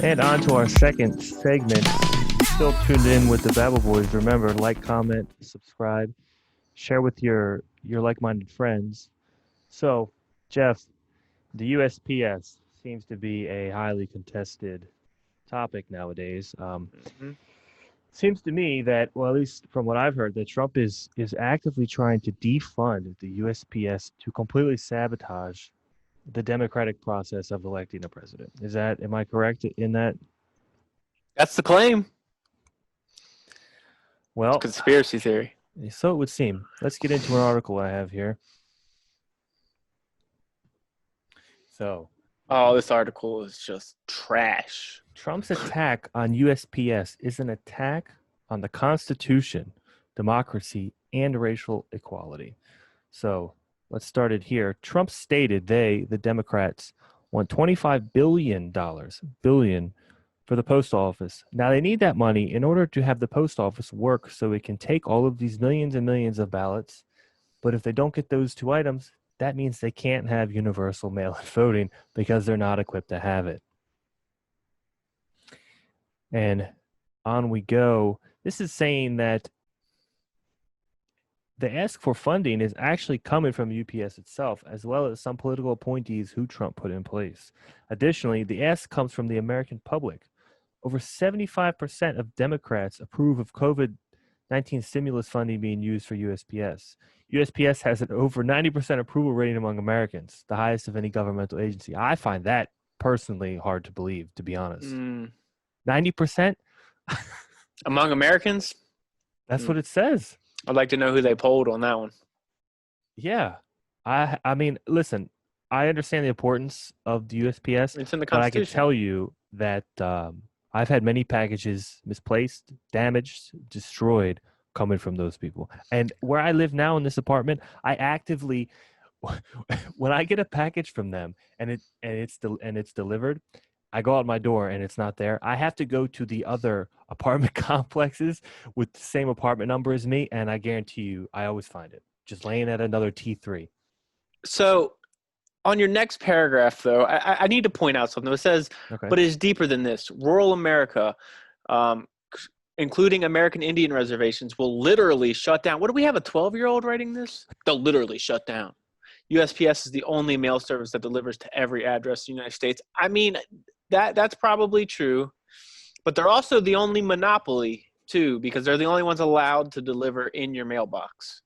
And on to our second segment. Still tuned in with the Babble Boys. Remember, like, comment, subscribe, share with your like-minded friends. So, Jeff, the USPS seems to be a highly contested topic nowadays. Hmm. Seems to me that, well, at least from what I've heard, that Trump is actively trying to defund the USPS to completely sabotage the democratic process of electing a president. Am I correct in that? That's the claim. It's Well, conspiracy theory. so it would seem. Let's get into an article I have here. So, Oh, this article is just trash. Trump's attack on USPS is an attack on the Constitution, democracy, and racial equality. So, let's start it here. Trump stated the Democrats, want $25 billion for the post office. Now, they need that money in order to have the post office work so it can take all of these millions and millions of ballots. But if they don't get those two items, that means they can't have universal mail-in voting because they're not equipped to have it. And on we go. This is saying that the ask for funding is actually coming from UPS itself, as well as some political appointees who Trump put in place. Additionally, the ask comes from the American public. Over 75% of Democrats approve of COVID-19 stimulus funding being used for USPS. USPS has an over 90% approval rating among Americans, the highest of any governmental agency. I find that personally hard to believe, to be honest. 90%? Among Americans? That's what it says. I'd like to know who they polled on that one. Yeah. I mean, listen, I understand the importance of the USPS, It's in the but I can Constitution. tell you that I've had many packages misplaced, damaged, destroyed coming from those people. And where I live now in this apartment, I actively when I get a package from them and it's delivered, I go out my door and it's not there. I have to go to the other apartment complexes with the same apartment number as me, and I guarantee you, I always find it just laying at another T3. So on your next paragraph, though, I need to point out something. It says, Okay. but it is deeper than this. Rural America, including American Indian reservations, will literally shut down. What do we have, a 12-year-old writing this? They'll literally shut down. USPS is the only mail service that delivers to every address in the United States. I mean, that's probably true, but they're also the only monopoly, too, because they're the only ones allowed to deliver in your mailbox.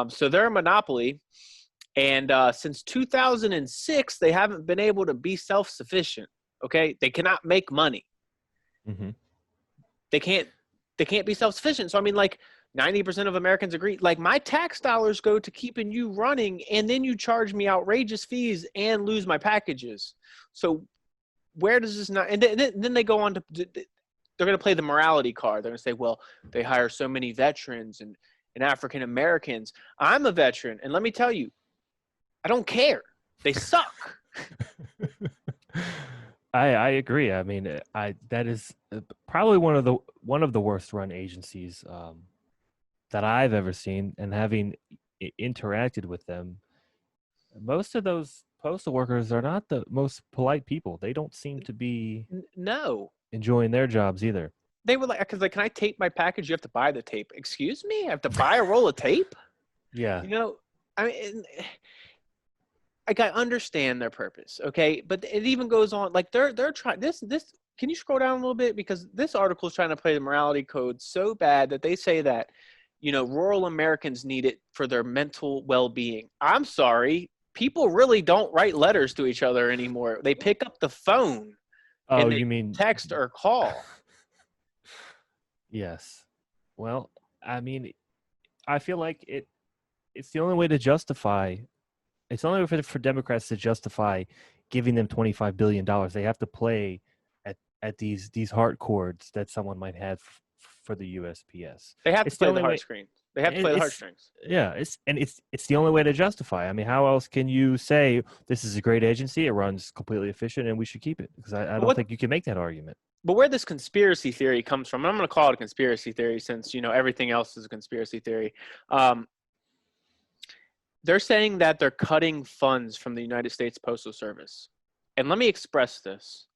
So they're a monopoly. And since 2006, they haven't been able to be self-sufficient. Okay, they cannot make money. Mm-hmm. They can't be self-sufficient. So I mean, like 90% of Americans agree. Like my tax dollars go to keeping you running, and then you charge me outrageous fees and lose my packages. So where does this not? And then they go on to they're going to play the morality card. They're going to say, well, they hire so many veterans and African Americans. I'm a veteran, and let me tell you, I don't care. They suck. I agree. I mean, that is probably one of the worst run agencies that I've ever seen, and having interacted with them, most of those postal workers are not the most polite people. They don't seem to be No. enjoying their jobs either. They were like, because like, can I tape my package? You have to buy the tape. Excuse me? I have to buy a roll of tape? Yeah. You know, I mean, like I understand their purpose, okay? But it even goes on, like they're trying this. Can you scroll down a little bit, because this article is trying to play the morality code so bad that they say that, rural Americans need it for their mental well-being. I'm sorry, people really don't write letters to each other anymore. They pick up the phone Oh, and they you mean text or call. yes. Well, I mean, I feel like it's the only way to justify. It's the only way for Democrats to justify giving them $25 billion. They have to play at these heart chords that someone might have for the USPS. They have to It's the play the only way. heartstrings. They have to play the heartstrings. Yeah, it's the only way to justify. I mean, how else can you say this is a great agency? It runs completely efficient, and we should keep it? Because I don't think you can make that argument. But where this conspiracy theory comes from, and I'm going to call it a conspiracy theory since, everything else is a conspiracy theory. They're saying that they're cutting funds from the United States Postal Service. And let me express this.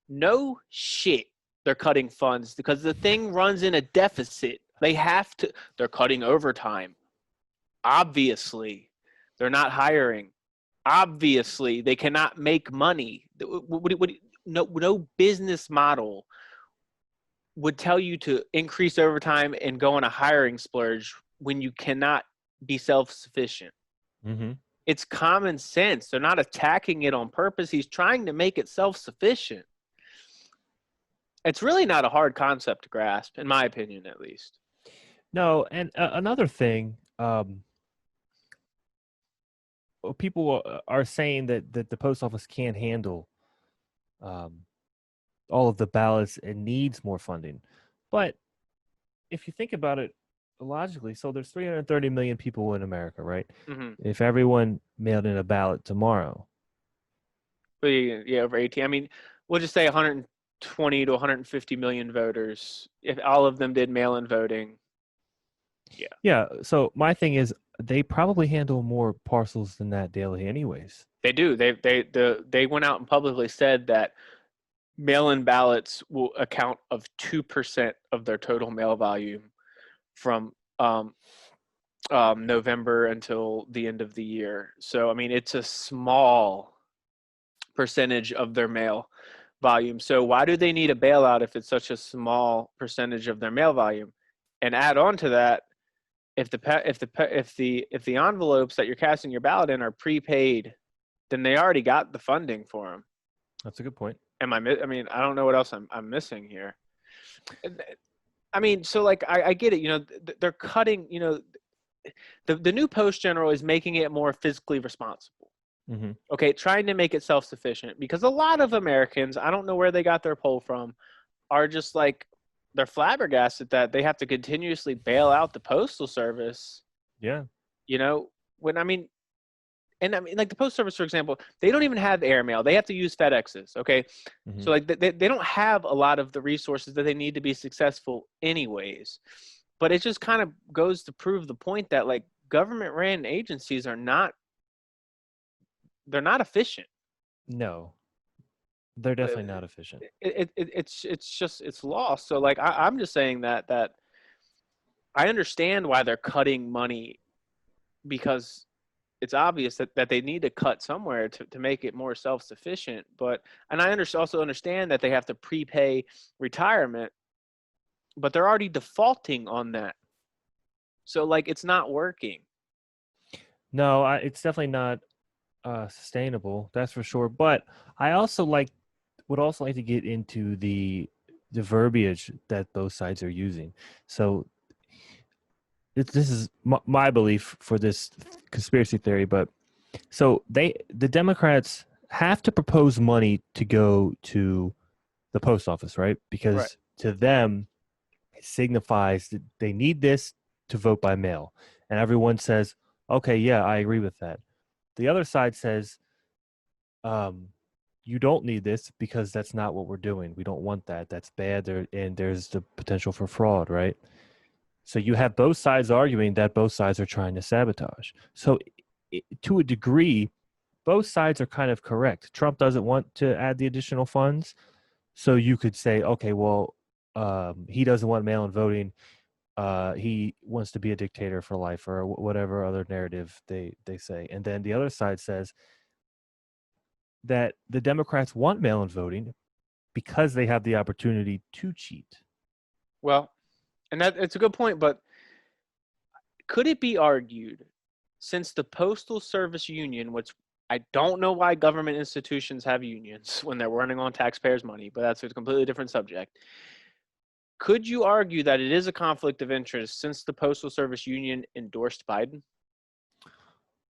No shit. They're cutting funds because the thing runs in a deficit. They have to. They're cutting overtime. Obviously, they're not hiring. Obviously, they cannot make money. No business model would tell you to increase overtime and go on a hiring splurge when you cannot be self-sufficient. Mm-hmm. It's common sense. They're not attacking it on purpose. He's trying to make it self-sufficient. It's really not a hard concept to grasp, in my opinion, at least. No, and another thing, people are saying that the post office can't handle um, all of the ballots and needs more funding. But if you think about it logically, so there's 330 million people in America, right? Mm-hmm. If everyone mailed in a ballot tomorrow, But yeah, over 18. I mean, we'll just say 120 to 150 million voters. If all of them did mail-in voting, yeah, yeah. So my thing is, they probably handle more parcels than that daily, anyways. they do. They went out and publicly said that mail-in ballots will account of 2% of their total mail volume from November until the end of the year. So I mean, it's a small percentage of their mail volume. So why do they need a bailout if it's such a small percentage of their mail volume? And add on to that, if the envelopes that you're casting your ballot in are prepaid, then they already got the funding for them. That's a good point. I mean, I don't know what else I'm missing here. I mean, so like I get it. You know, they're cutting. You know, the new post general is making it more fiscally responsible. Mm-hmm. Okay, trying to make it self-sufficient because a lot of Americans, I don't know where they got their poll from, are just like they're flabbergasted that they have to continuously bail out the postal service. Yeah. You know, when I mean, like the post service, for example, they don't even have airmail. They have to use FedExes. Okay, Mm-hmm. so like they don't have a lot of the resources that they need to be successful, anyways. But it just kind of goes to prove the point that like government ran agencies are not they're not efficient. No, they're definitely not efficient. It's lost. So like I'm just saying that I understand why they're cutting money because it's obvious that they need to cut somewhere to make it more self-sufficient. But and I also understand that they have to prepay retirement, but they're already defaulting on that. So like it's not working. No, it's definitely not sustainable. That's for sure. But I also would also like to get into the verbiage that both sides are using. So this is my belief for this conspiracy theory. But so the Democrats have to propose money to go to the post office, right? Right. Because to them, it signifies that they need this to vote by mail, and everyone says, "Okay, yeah, I agree with that." The other side says, you don't need this because that's not what we're doing. We don't want that. That's bad. And there's the potential for fraud, right? So you have both sides arguing that both sides are trying to sabotage. So to a degree, both sides are kind of correct. Trump doesn't want to add the additional funds. So you could say, okay, well, he doesn't want mail-in voting. He wants to be a dictator for life, or whatever other narrative they say. And then the other side says that the Democrats want mail-in voting because they have the opportunity to cheat. Well, and that it's a good point, but could it be argued since the Postal Service Union, which I don't know why government institutions have unions when they're running on taxpayers' money, but that's a completely different subject. Could you argue that it is a conflict of interest since the Postal Service Union endorsed Biden?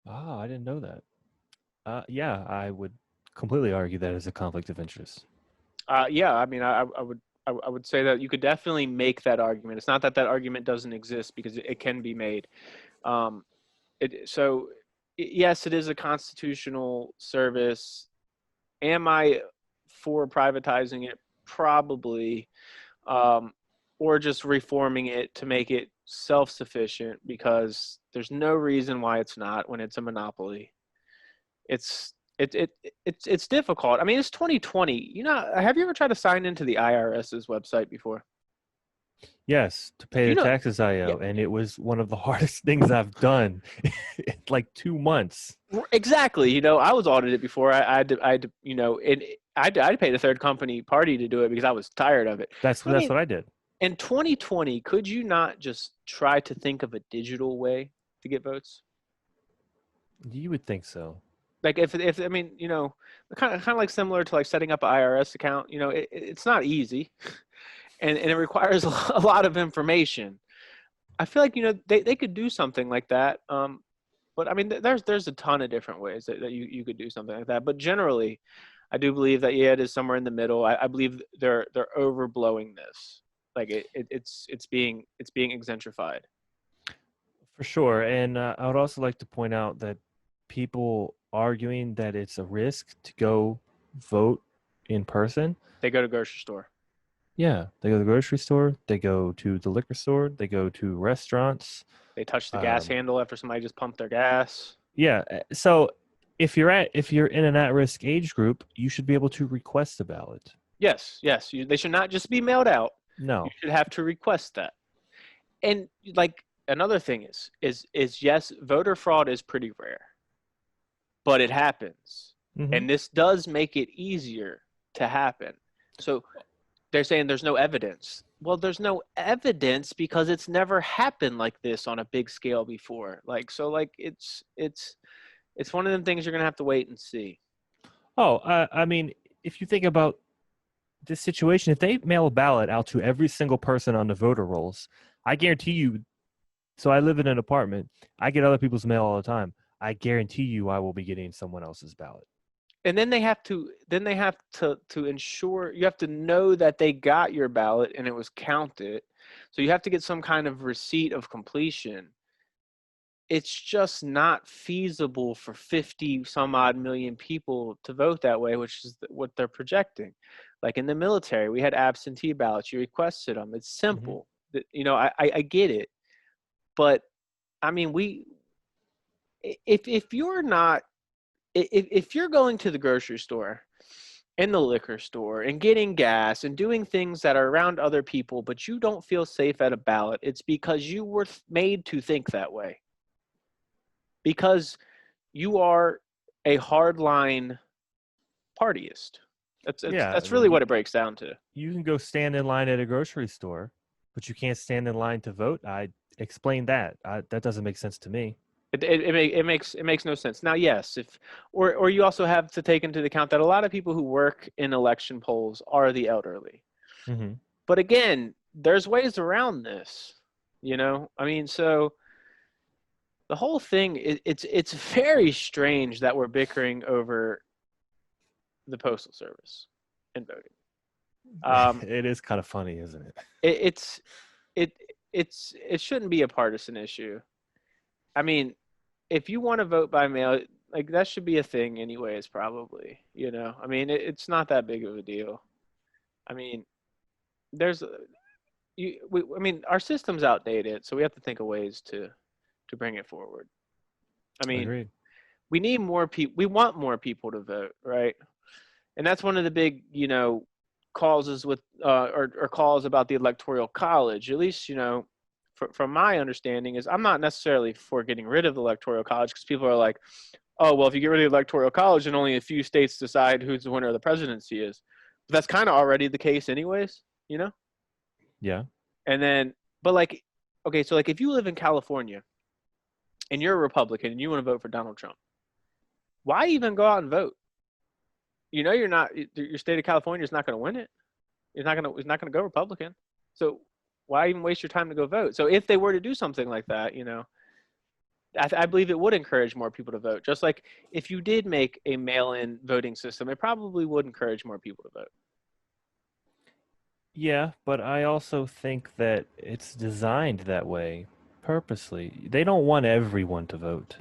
Ah, I didn't know that. Yeah, I would completely argue that is a conflict of interest. Yeah, I mean, I would say that you could definitely make that argument. It's not that that argument doesn't exist because it can be made. Um, yes, it is a constitutional service. Am I for privatizing it? Probably, um, or just reforming it to make it self-sufficient because there's no reason why it's not when it's a monopoly. It's It's difficult. I mean, it's 2020. You know, have you ever tried to sign into the IRS's website before? Yes, to pay Do you the know? taxes I Yeah, owe, and it was one of the hardest things I've done in like 2 months. exactly. You know, I was audited before. You know, and I paid a third company party to do it because I was tired of it. That's But I that's mean, what I did. in 2020, could you not just try to think of a digital way to get votes? You would think so. Like if I mean, you know, kind of like similar to like setting up an IRS account. You know, it's not easy, and it requires a lot of information. I feel like, you know, they could do something like that. But I mean, there's a ton of different ways that you could do something like that. But generally, I do believe that yeah, it is somewhere in the middle. I believe they're overblowing this. Like it's being exemplified. For sure. And I would also like to point out that people arguing that it's a risk to go vote in person. They go to grocery store. Yeah, they go to the grocery store, they go to the liquor store, they go to restaurants. They touch the gas Um, handle after somebody just pumped their gas. yeah, so if you're in an at-risk age group, you should be able to request a ballot. Yes, yes. They should not just be mailed out. You No. should have to request that. And like another thing is yes, voter fraud is pretty rare, but it happens, Hmm. and this does make it easier to happen. So they're saying there's no evidence. Well, there's no evidence because it's never happened like this on a big scale before. Like so, like it's one of them things you're gonna have to wait and see. Oh, I mean, if you think about this situation, if they mail a ballot out to every single person on the voter rolls, I guarantee you. So I live in an apartment. I get other people's mail all the time. I guarantee you, I will be getting someone else's ballot. And then they have to ensure you have to know that they got your ballot and it was counted. So you have to get some kind of receipt of completion. It's just not feasible for 50 some odd million people to vote that way, which is what they're projecting. Like in the military, we had absentee ballots. You requested them. It's Hmm. simple. You know, I get it, but I mean, if you're not if you're going to the grocery store and the liquor store and getting gas and doing things that are around other people, but you don't feel safe at a ballot, it's because you were made to think that way. Because you are a hardline partyist. Yeah, I That's mean, really what it breaks down to. you can go stand in line at a grocery store, but you can't stand in line to vote. I explained that. That doesn't make sense to me. It makes no sense. Now, yes, if or you also have to take into account that a lot of people who work in election polls are the elderly. Hmm. But again, there's ways around this. You know, I mean, so the whole thing it's very strange that we're bickering over the postal service and voting. Um, It is kind of funny, isn't it? it, it's it it shouldn't be a partisan issue. I mean, if you want to vote by mail, like that should be a thing anyways, probably. You know, I mean, it's not that big of a deal. I mean, there's I mean, our system's outdated, so we have to think of ways to bring it forward. I mean, Agreed. we need more people. We want more people to vote, right? And that's one of the big, you know, causes with or calls about the electoral college. At least, you know, from my understanding, is I'm not necessarily for getting rid of the electoral college because people are like, oh, well, if you get rid of the electoral college, then only a few states decide who's the winner of the presidency is. But that's kind of already the case, anyways, you know. Yeah. And then, but like, okay, so like if you live in California and you're a Republican and you want to vote for Donald Trump, why even go out and vote? You know, you're not. Your state of California is not going to win it. It's not going to go Republican. So why even waste your time to go vote? So if they were to do something like that, you know, I believe it would encourage more people to vote. Just like if you did make a mail-in voting system, it probably would encourage more people to vote. Yeah, but I also think that it's designed that way purposely. They don't want everyone to vote.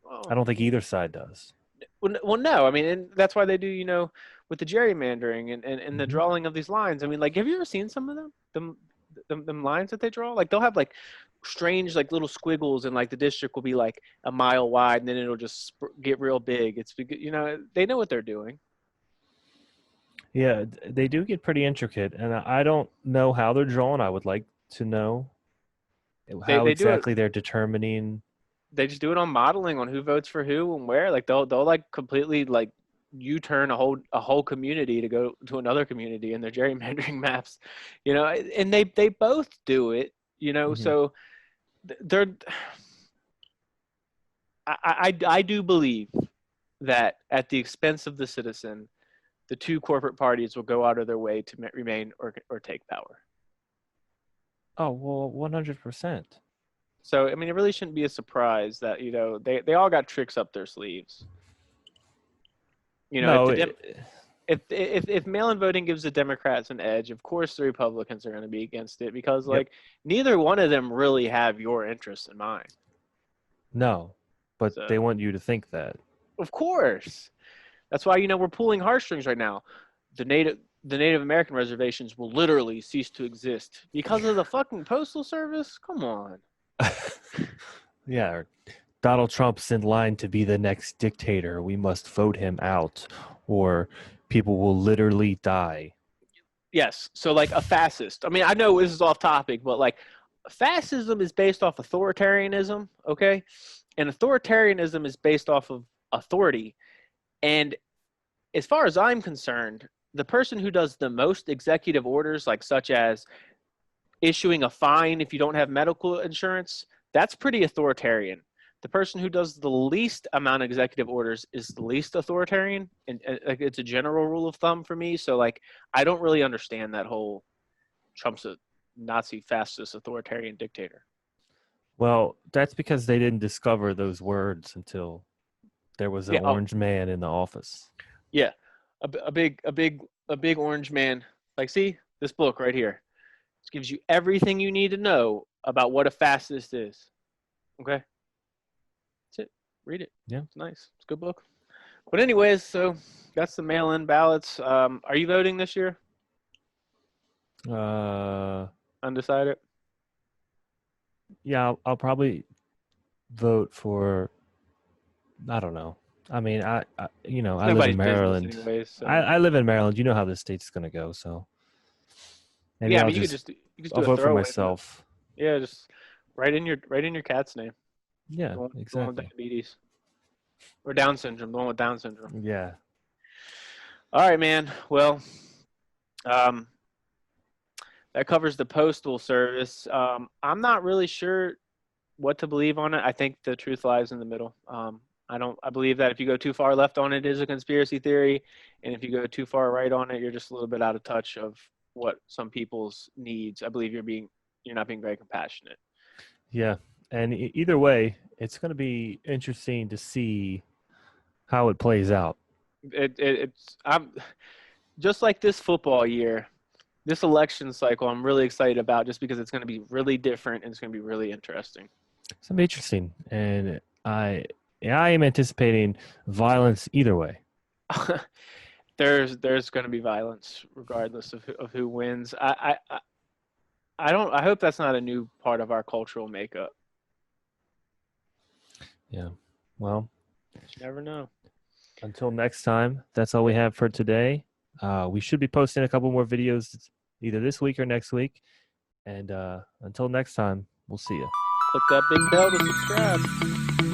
I Well, don't think either side does. well, no. I mean, and that's why they do, you know, with the gerrymandering and the Hmm. drawing of these lines. I mean, like, have you ever seen some of them? Them lines that they draw? Like, they'll have like strange like little squiggles, and like the district will be like a mile wide, and then it'll just get real big. It's because, they know what they're doing. Yeah, they do get pretty intricate, and I don't know how they're drawn. I would like to know They how they do it. exactly they're determining. They just do it on modeling on who votes for who and where. Like they'll like completely like U-turn a whole community to go to another community in their gerrymandering maps, and they both do it. Mhm. So they're. I do believe that at the expense of the citizen, the two corporate parties will go out of their way to remain or take power. Oh, well, 100%. So I mean, it really shouldn't be a surprise that they all got tricks up their sleeves. If No, the if mail-in voting gives the Democrats an edge, of course the Republicans are going to be against it because yep, like neither one of them really have your interests in mind. no, but So they want you to think that. of course, that's why we're pulling heartstrings right now. The Native American reservations will literally cease to exist because of the fucking postal service. Come on. Yeah, or Donald Trump's in line to be the next dictator. We must vote him out, or people will literally die. Yes. So like a fascist. I mean, I know this is off topic, but like fascism is based off authoritarianism, okay? And authoritarianism is based off of authority. And as far as I'm concerned, the person who does the most executive orders, like such as issuing a fine if you don't have medical insurance, that's pretty authoritarian. The person who does the least amount of executive orders is the least authoritarian, and like, it's a general rule of thumb for me. So like, I don't really understand that whole Trump's a Nazi fascist authoritarian dictator. Well, that's because they didn't discover those words until there was an Yeah. Oh, orange man in the office. yeah. A big orange man. Like, see this book right here. It gives you everything you need to know about what a fascist is. Okay, that's it. Read it. Yeah. It's nice. It's a good book. But anyways, so that's the mail-in ballots. Are you voting this year? Uh, Undecided. yeah, I'll probably vote for. I don't know. I mean, I live in Nobody's business, Maryland. anyways. So I live in Maryland. You know how this state's gonna go, so maybe yeah, I I'll mean, just you could just I'll do a vote for throwaway vote. myself. Yeah, just write in your cat's name. Yeah, The one with exactly. diabetes or Down syndrome. The one with Down syndrome. Yeah. All right, man. Well, um, that covers the postal service. I'm not really sure what to believe on it. I think the truth lies in the middle. I believe that if you go too far left on it is a conspiracy theory, and if you go too far right on it, you're just a little bit out of touch of what some people's needs. I believe you're not being very compassionate. Yeah. And either way, it's going to be interesting to see how it plays out. I'm just like this football year, this election cycle. I'm really excited about just because it's going to be really different and it's going to be really interesting. It's going to be interesting. And I am anticipating violence either way. There's going to be violence regardless of who wins. I hope that's not a new part of our cultural makeup. Yeah. Well, You never know. until next time, that's all we have for today. We should be posting a couple more videos either this week or next week. And until next time, we'll see you. Click that big bell to subscribe.